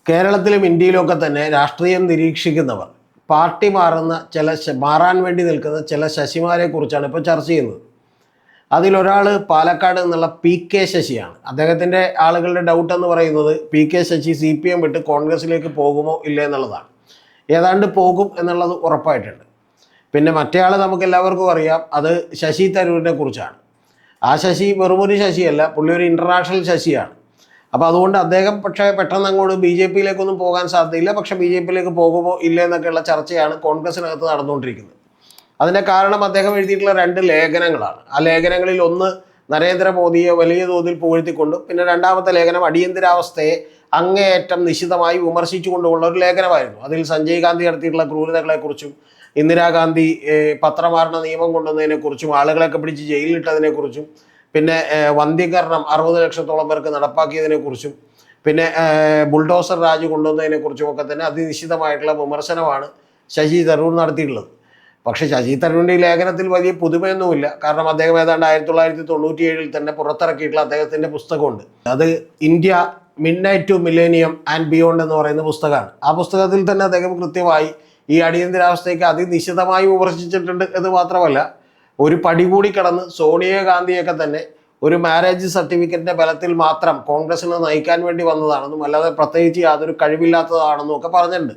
കേരളത്തിലും ഇന്ത്യയിലുമൊക്കെ തന്നെ രാഷ്ട്രീയം നിരീക്ഷിക്കുന്നവർ പാർട്ടി മാറാൻ വേണ്ടി നിൽക്കുന്ന ചില ശശിമാരെ കുറിച്ചാണ് ഇപ്പോൾ ചർച്ച ചെയ്യുന്നത്. അതിലൊരാൾ പാലക്കാട് എന്നുള്ള PK ശശിയാണ്. അദ്ദേഹത്തിൻ്റെ ആളുകളുടെ ഡൗട്ട് എന്ന് പറയുന്നത് PK ശശി CPM വിട്ട് കോൺഗ്രസിലേക്ക് പോകുമോ ഇല്ല എന്നുള്ളതാണ്. ഏതാണ്ട് പോകും എന്നുള്ളത് ഉറപ്പായിട്ടുണ്ട്. പിന്നെ മറ്റേയാൾ നമുക്ക് എല്ലാവർക്കും അറിയാം, അത് ശശി തരൂരിനെ കുറിച്ചാണ്. ആ ശശി വെറുമൊരു ശശിയല്ല, പുള്ളി ഒരു ഇൻ്റർനാഷണൽ ശശിയാണ്. അപ്പോൾ അതുകൊണ്ട് അദ്ദേഹം പക്ഷേ പെട്ടെന്ന് അങ്ങോട്ട് BJP പോകാൻ സാധ്യതയില്ല. പക്ഷേ BJP പോകുമോ ഇല്ല എന്നൊക്കെയുള്ള ചർച്ചയാണ് കോൺഗ്രസിനകത്ത് നടന്നുകൊണ്ടിരിക്കുന്നത്. അതിൻ്റെ കാരണം അദ്ദേഹം എഴുതിയിട്ടുള്ള 2 ലേഖനങ്ങളാണ്. ആ ലേഖനങ്ങളിൽ ഒന്ന് നരേന്ദ്രമോദിയെ വലിയ തോതിൽ പുകഴ്ത്തിക്കൊണ്ടും, പിന്നെ രണ്ടാമത്തെ ലേഖനം അടിയന്തരാവസ്ഥയെ അങ്ങേയറ്റം നിശിതമായി വിമർശിച്ചുകൊണ്ടുമുള്ള ഒരു ലേഖനമായിരുന്നു. അതിൽ സഞ്ജയ് ഗാന്ധി നടത്തിയിട്ടുള്ള ക്രൂരതകളെക്കുറിച്ചും, ഇന്ദിരാഗാന്ധി പത്രമാരണ നിയമം കൊണ്ടുവന്നതിനെക്കുറിച്ചും, ആളുകളൊക്കെ പിടിച്ച് ജയിലിലിട്ടതിനെക്കുറിച്ചും, പിന്നെ വന്ധ്യീകരണം 60 ലക്ഷത്തോളം പേർക്ക് നടപ്പാക്കിയതിനെക്കുറിച്ചും, പിന്നെ ബുൾഡോസർ രാജ് കൊണ്ടുവന്നതിനെക്കുറിച്ചും ഒക്കെ തന്നെ അതിനിശ്ചിതമായിട്ടുള്ള വിമർശനമാണ് ശശി തരൂർ നടത്തിയിട്ടുള്ളത്. പക്ഷേ ശശി തരൂരിൻ്റെ ഈ ലേഖനത്തിൽ വലിയ പുതുമയൊന്നുമില്ല. കാരണം അദ്ദേഹം ഏതാണ്ട് 1997 തന്നെ പുറത്തിറക്കിയിട്ടുള്ള അദ്ദേഹത്തിൻ്റെ പുസ്തകമുണ്ട്. അത് India midnight to millennium and beyond എന്ന് പറയുന്ന പുസ്തകമാണ്. ആ പുസ്തകത്തിൽ തന്നെ അദ്ദേഹം കൃത്യമായി ഈ അടിയന്തരാവസ്ഥയ്ക്ക് അതിനിശ്ചിതമായി വിമർശിച്ചിട്ടുണ്ട് എന്ന് മാത്രമല്ല, ഒരു പടി കൂടി കടന്ന് സോണിയാഗാന്ധിയൊക്കെ തന്നെ ഒരു മാരേജ് സർട്ടിഫിക്കറ്റിൻ്റെ ബലത്തിൽ മാത്രം കോൺഗ്രസിനെ നയിക്കാൻ വേണ്ടി വന്നതാണെന്നും, അല്ലാതെ പ്രത്യേകിച്ച് യാതൊരു കഴിവില്ലാത്തതാണെന്നും ഒക്കെ പറഞ്ഞിട്ടുണ്ട്.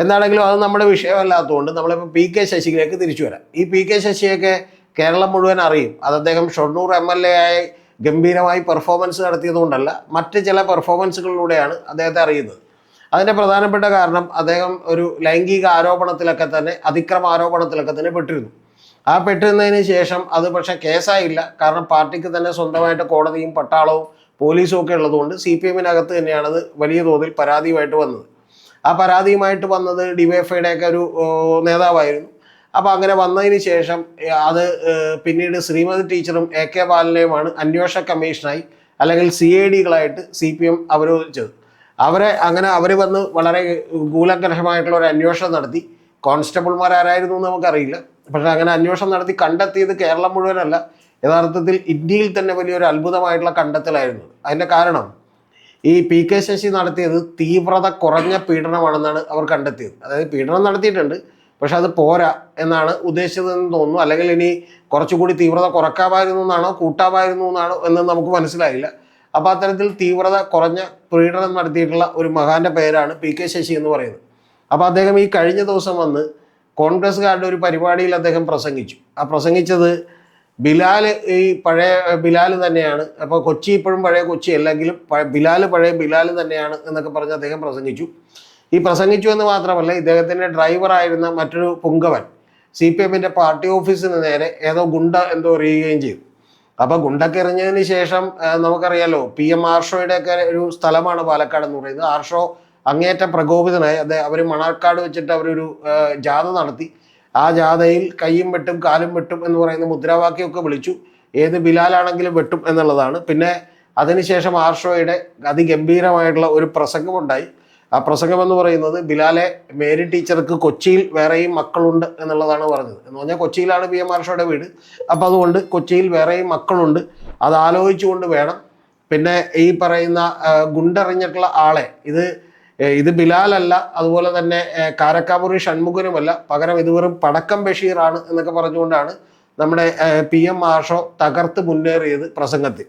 എന്താണെങ്കിലും അത് നമ്മുടെ വിഷയമല്ലാത്തതുകൊണ്ട് നമ്മളിപ്പോൾ PK ശശിയിലേക്ക് തിരിച്ചു വരാം. ഈ PK ശശിയൊക്കെ കേരളം മുഴുവൻ അറിയും. അത് അദ്ദേഹം ഷൊർണൂർ MLA ആയി ഗംഭീരമായി പെർഫോമൻസ് നടത്തിയതുകൊണ്ടല്ല, മറ്റ് ചില പെർഫോമൻസുകളിലൂടെയാണ് അദ്ദേഹത്തെ അറിയുന്നത്. അതിൻ്റെ പ്രധാനപ്പെട്ട കാരണം അദ്ദേഹം ഒരു ലൈംഗിക ആരോപണത്തിലൊക്കെ തന്നെ, അതിക്രമ ആരോപണത്തിലൊക്കെ തന്നെ പെട്ടിരുന്നു. ആ പെട്ടിരുന്നതിന് ശേഷം അത് പക്ഷേ കേസായില്ല. കാരണം പാർട്ടിക്ക് തന്നെ സ്വന്തമായിട്ട് കോടതിയും പട്ടാളവും പോലീസും ഒക്കെ ഉള്ളതുകൊണ്ട് CPM-നകത്ത് തന്നെയാണത് വലിയ തോതിൽ പരാതിയുമായിട്ട് വന്നത്. ആ പരാതിയുമായിട്ട് വന്നത് DYFIയുടെയൊക്കെ ഒരു നേതാവായിരുന്നു. അപ്പോൾ അങ്ങനെ വന്നതിന് ശേഷം അത് പിന്നീട് ശ്രീമതി ടീച്ചറും AK ബാലനെയുമാണ് അന്വേഷണ കമ്മീഷനായി അല്ലെങ്കിൽ CID-കളായിട്ട് CPM അവരോധിച്ചത്. അവർ വന്ന് വളരെ കൂലങ്കരമായിട്ടുള്ള ഒരു അന്വേഷണം നടത്തി. കോൺസ്റ്റബിൾമാരായിരുന്നു എന്ന് നമുക്കറിയില്ല. പക്ഷേ അങ്ങനെ അന്വേഷണം നടത്തി കണ്ടെത്തിയത് കേരളം മുഴുവനല്ല, യഥാർത്ഥത്തിൽ ഇന്ത്യയിൽ തന്നെ വലിയൊരു അത്ഭുതമായിട്ടുള്ള കണ്ടെത്തലായിരുന്നു. അതിൻ്റെ കാരണം ഈ PK ശശി നടത്തിയത് തീവ്രത കുറഞ്ഞ പീഡനമാണെന്നാണ് അവർ കണ്ടെത്തിയത്. അതായത് പീഡനം നടത്തിയിട്ടുണ്ട്, പക്ഷെ അത് പോരാ എന്നാണ് ഉദ്ദേശിച്ചതെന്ന് തോന്നുന്നു. അല്ലെങ്കിൽ ഇനി കുറച്ചുകൂടി തീവ്രത കുറക്കാമായിരുന്നു എന്നാണോ കൂട്ടാമായിരുന്നു എന്നാണോ എന്ന് നമുക്ക് മനസ്സിലായില്ല. അപ്പോൾ അത്തരത്തിൽ തീവ്രത കുറഞ്ഞ പീഡനം നടത്തിയിട്ടുള്ള ഒരു മഹാന്റെ പേരാണ് PK ശശി എന്ന് പറയുന്നത്. അപ്പോൾ അദ്ദേഹം ഈ കഴിഞ്ഞ ദിവസം വന്ന് കോൺഗ്രസ്സുകാരുടെ ഒരു പരിപാടിയിൽ അദ്ദേഹം പ്രസംഗിച്ചു. ആ പ്രസംഗിച്ചത് ബിലാൽ, ഈ പഴയ ബിലാൽ തന്നെയാണ്. അപ്പോൾ കൊച്ചി ഇപ്പോഴും പഴയ കൊച്ചി അല്ലെങ്കിലും ബിലാൽ പഴയ ബിലാൽ തന്നെയാണ് എന്നൊക്കെ പറഞ്ഞ് അദ്ദേഹം പ്രസംഗിച്ചു. ഈ പ്രസംഗിച്ചു എന്ന് മാത്രമല്ല, ഇദ്ദേഹത്തിൻ്റെ ഡ്രൈവറായിരുന്ന മറ്റൊരു പുങ്കവൻ CPM-ൻ്റെ പാർട്ടി ഓഫീസിന് നേരെ ഏതോ ഗുണ്ട എന്തോ എറിയുകയും ചെയ്തു. അപ്പോൾ ഗുണ്ടക്ക് എറിഞ്ഞതിന് ശേഷം നമുക്കറിയാലോ, PM ആർഷോയുടെയൊക്കെ ഒരു സ്ഥലമാണ് പാലക്കാട് എന്ന് പറയുന്നത്. ആർഷോ അങ്ങേയറ്റം പ്രകോപിതനായി അവർ മണർക്കാട് വെച്ചിട്ട് അവരൊരു ജാഥ നടത്തി. ആ ജാഥയിൽ കയ്യും വെട്ടും കാലും വെട്ടും എന്ന് പറയുന്ന മുദ്രാവാക്യമൊക്കെ വിളിച്ചു. ഏത് ബിലാലാണെങ്കിലും വെട്ടും എന്നുള്ളതാണ്. പിന്നെ അതിനുശേഷം ആർഷോയുടെ അതിഗംഭീരമായിട്ടുള്ള ഒരു പ്രസംഗമുണ്ടായി. ആ പ്രസംഗം എന്ന് പറയുന്നത്, ബിലാലെ, മേരി ടീച്ചർക്ക് കൊച്ചിയിൽ വേറെയും മക്കളുണ്ട് എന്നുള്ളതാണ് പറഞ്ഞത്. എന്ന് പറഞ്ഞാൽ കൊച്ചിയിലാണ് PM ആർഷോയുടെ വീട്. അപ്പോൾ അതുകൊണ്ട് കൊച്ചിയിൽ വേറെയും മക്കളുണ്ട്, അത് ആലോചിച്ചുകൊണ്ട് വേണം. പിന്നെ ഈ പറയുന്ന ഗുണ്ടെറിഞ്ഞിട്ടുള്ള ആളെ, ഇത് ബിലാലല്ല, അതുപോലെ തന്നെ കാരക്കാമുറി ഷൺമുഖനുമല്ല, പകരം ഇത് വെറും പടക്കം ബഷീറാണ് എന്നൊക്കെ പറഞ്ഞുകൊണ്ടാണ് നമ്മുടെ PM ആർഷോ തകർത്ത് മുന്നേറിയത് പ്രസംഗത്തിൽ.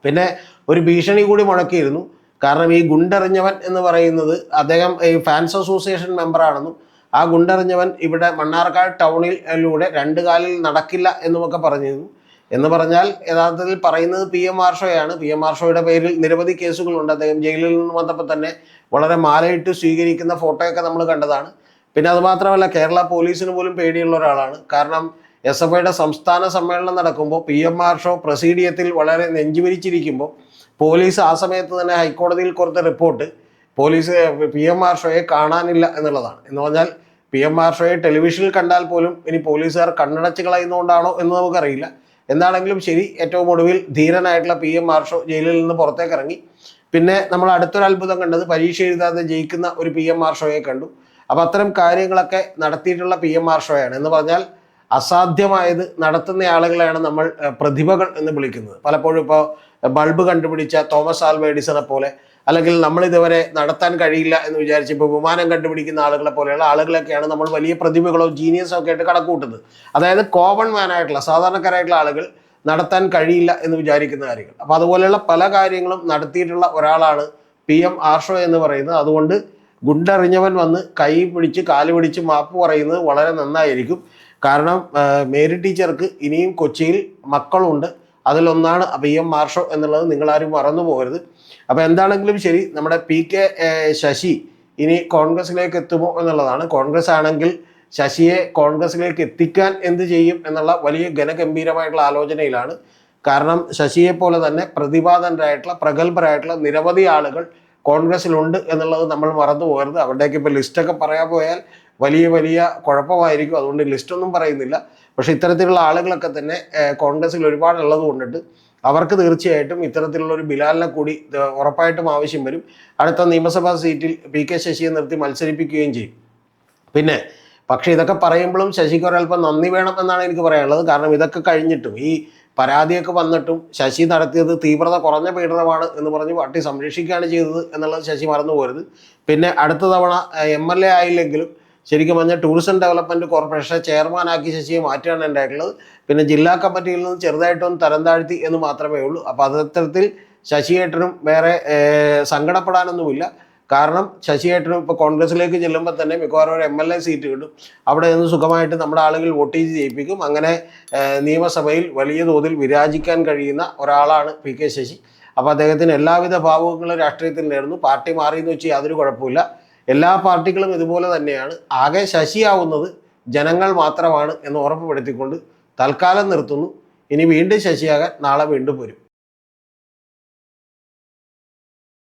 പിന്നെ ഒരു ഭീഷണി കൂടി മുഴക്കിയിരുന്നു. കാരണം ഈ ഗുണ്ടെറിഞ്ഞവൻ എന്ന് പറയുന്നത്, അദ്ദേഹം ഈ ഫാൻസ് അസോസിയേഷൻ മെമ്പറാണെന്നും, ആ ഗുണ്ടെറിഞ്ഞവൻ ഇവിടെ മണ്ണാർക്കാട് ടൗണിലൂടെ 2 കാലിൽ നടക്കില്ല എന്നുമൊക്കെ പറഞ്ഞിരുന്നു. എന്ന് പറഞ്ഞാൽ യഥാർത്ഥത്തിൽ പറയുന്നത് PM ആർഷോയാണ്. PM ആർഷോയുടെ പേരിൽ നിരവധി കേസുകളുണ്ട്. അദ്ദേഹം ജയിലിൽ നിന്ന് വന്നപ്പോൾ തന്നെ വളരെ മാലയിട്ട് സ്വീകരിക്കുന്ന ഫോട്ടോയൊക്കെ നമ്മൾ കണ്ടതാണ്. പിന്നെ അതുമാത്രമല്ല, കേരള പോലീസിന് പോലും പേടിയുള്ള ഒരാളാണ്. കാരണം SFIയുടെ സംസ്ഥാന സമ്മേളനം നടക്കുമ്പോൾ PM ആർഷോ പ്രസീഡിയത്തിൽ വളരെ നെഞ്ചുവിരിച്ചിരിക്കുമ്പോൾ പോലീസ് ആ സമയത്ത് തന്നെ ഹൈക്കോടതിയിൽ കൊടുത്ത റിപ്പോർട്ട് പോലീസ് PM ആർഷോയെ കാണാനില്ല എന്നുള്ളതാണ്. എന്ന് പറഞ്ഞാൽ PM ആർഷോയെ ടെലിവിഷനിൽ കണ്ടാൽ പോലും ഇനി പോലീസുകാർ കണ്ണടച്ച് കളയുന്നതുകൊണ്ടാണോ എന്ന് നമുക്കറിയില്ല. എന്താണെങ്കിലും ശരി, ഏറ്റവും ഒടുവിൽ ധീരനായിട്ടുള്ള PM ആർഷോ ജയിലിൽ നിന്ന് പുറത്തേക്ക് ഇറങ്ങി. പിന്നെ നമ്മൾ അടുത്തൊരു അത്ഭുതം കണ്ടത്, പരീക്ഷ എഴുതാതെ ജയിക്കുന്ന ഒരു PM ആർഷോയെ കണ്ടു. അപ്പോൾ അത്തരം കാര്യങ്ങളൊക്കെ നടത്തിയിട്ടുള്ള PM ആർഷോയാണ്. എന്ന് പറഞ്ഞാൽ അസാധ്യമായത് നടത്തുന്ന ആളുകളെയാണ് നമ്മൾ പ്രതിഭകൾ എന്ന് വിളിക്കുന്നത്. പലപ്പോഴും ഇപ്പോൾ ബൾബ് കണ്ടുപിടിച്ച തോമസ് ആൽവ എഡിസനെ പോലെ, അല്ലെങ്കിൽ നമ്മൾ ഇതുവരെ നടത്താൻ കഴിയില്ല എന്ന് വിചാരിച്ച് ഇപ്പോൾ വിമാനം കണ്ടുപിടിക്കുന്ന ആളുകളെ പോലെയുള്ള ആളുകളൊക്കെയാണ് നമ്മൾ വലിയ പ്രതിഭകളോ ജീനിയസോ ഒക്കെ ആയിട്ട് കണക്കൂട്ടുന്നത്. അതായത് കോമൺ മാനായിട്ടുള്ള സാധാരണക്കാരായിട്ടുള്ള ആളുകൾ നടത്താൻ കഴിയില്ല എന്ന് വിചാരിക്കുന്ന കാര്യങ്ങൾ. അപ്പോൾ അതുപോലെയുള്ള പല കാര്യങ്ങളും നടത്തിയിട്ടുള്ള ഒരാളാണ് PM ആർഷോ എന്ന് പറയുന്നത്. അതുകൊണ്ട് ഗുണ്ടറിഞ്ഞവൻ വന്ന് കൈ പിടിച്ച് കാല് പിടിച്ച് മാപ്പ് പറയുന്നത് വളരെ നന്നായിരിക്കും. കാരണം മേരി ടീച്ചർക്ക് ഇനിയും കൊച്ചിയിൽ മക്കളുണ്ട്. അതിലൊന്നാണ് PM ആർഷോ എന്നുള്ളത് നിങ്ങളാരും മറന്നു പോകരുത്. അപ്പോൾ എന്താണെങ്കിലും ശരി, നമ്മുടെ PK ശശി ഇനി കോൺഗ്രസിലേക്ക് എത്തുമോ എന്നുള്ളതാണ്. കോൺഗ്രസ് ആണെങ്കിൽ ശശിയെ കോൺഗ്രസിലേക്ക് എത്തിക്കാൻ എന്ത് ചെയ്യും എന്നുള്ള വലിയ ഘനഗംഭീരമായിട്ടുള്ള ആലോചനയിലാണ്. കാരണം ശശിയെ പോലെ തന്നെ പ്രതിഭാതനരായിട്ടുള്ള പ്രഗത്ഭരായിട്ടുള്ള നിരവധി ആളുകൾ കോൺഗ്രസിലുണ്ട് എന്നുള്ളത് നമ്മൾ മറന്നു പോകരുത്. അവരുടെയൊക്കെ ഇപ്പോൾ ലിസ്റ്റൊക്കെ പറയാൻ പോയാൽ വലിയ വലിയ കുഴപ്പമായിരിക്കും. അതുകൊണ്ട് ലിസ്റ്റൊന്നും പറയുന്നില്ല. പക്ഷേ ഇത്തരത്തിലുള്ള ആളുകളൊക്കെ തന്നെ കോൺഗ്രസിൽ ഒരുപാടുള്ളത് കൊണ്ടിട്ട് അവർക്ക് തീർച്ചയായിട്ടും ഇത്തരത്തിലുള്ള ഒരു ബിലാലിനെ കൂടി ഉറപ്പായിട്ടും ആവശ്യം വരും. അടുത്ത നിയമസഭാ സീറ്റിൽ PK ശശിയെ നിർത്തി മത്സരിപ്പിക്കുകയും ചെയ്യും. പിന്നെ പക്ഷേ ഇതൊക്കെ പറയുമ്പോഴും ശശിക്ക് ഒരല്പം നന്ദി വേണം എന്നാണ് എനിക്ക് പറയാനുള്ളത്. കാരണം ഇതൊക്കെ കഴിഞ്ഞിട്ടും ഈ പരാതിയൊക്കെ വന്നിട്ടും ശശി നടത്തിയത് തീവ്രത കുറഞ്ഞ പീഡനമാണ് എന്ന് പറഞ്ഞ് പാർട്ടി സംരക്ഷിക്കുകയാണ് ചെയ്തത് എന്നുള്ളത് ശശി മറന്നു പോരുത്. പിന്നെ അടുത്ത തവണ MLA ആയില്ലെങ്കിലും ശരിക്കും പറഞ്ഞാൽ ടൂറിസം ഡെവലപ്മെൻറ്റ് കോർപ്പറേഷൻ ചെയർമാനാക്കി ശശിയെ മാറ്റുകയാണ് ഉണ്ടായിട്ടുള്ളത്. പിന്നെ ജില്ലാ കമ്മിറ്റിയിൽ നിന്ന് ചെറുതായിട്ടൊന്ന് തരം താഴ്ത്തി എന്ന് മാത്രമേ ഉള്ളൂ. അപ്പോൾ അത്തരത്തിൽ ശശിയേട്ടനും വേറെ സങ്കടപ്പെടാനൊന്നുമില്ല. കാരണം ശശിയേട്ടനും ഇപ്പോൾ കോൺഗ്രസിലേക്ക് ചെല്ലുമ്പോൾ തന്നെ മിക്കവാറും ഒരു MLA സീറ്റ് കിട്ടും. അവിടെ നിന്ന് സുഖമായിട്ട് നമ്മുടെ ആളുകൾ വോട്ട് ചെയ്ത് ജയിപ്പിക്കും. അങ്ങനെ നിയമസഭയിൽ വലിയ തോതിൽ വിരാജിക്കാൻ കഴിയുന്ന ഒരാളാണ് PK ശശി. അപ്പോൾ അദ്ദേഹത്തിന് എല്ലാവിധ ഭാവുകങ്ങളും രാഷ്ട്രീയത്തിൽ നേരുന്നു. പാർട്ടി മാറിയെന്ന് വെച്ചാൽ യാതൊരു കുഴപ്പമില്ല. എല്ലാ പാർട്ടികളും ഇതുപോലെ തന്നെയാണ്. ആകെ ശശിയാവുന്നത് ജനങ്ങൾ മാത്രമാണ് എന്ന് ഉറപ്പുപെടുത്തിക്കൊണ്ട് തൽക്കാലം നിർത്തുന്നു. ഇനി വീണ്ടും ശശിയാകാൻ നാളെ വീണ്ടും വരും.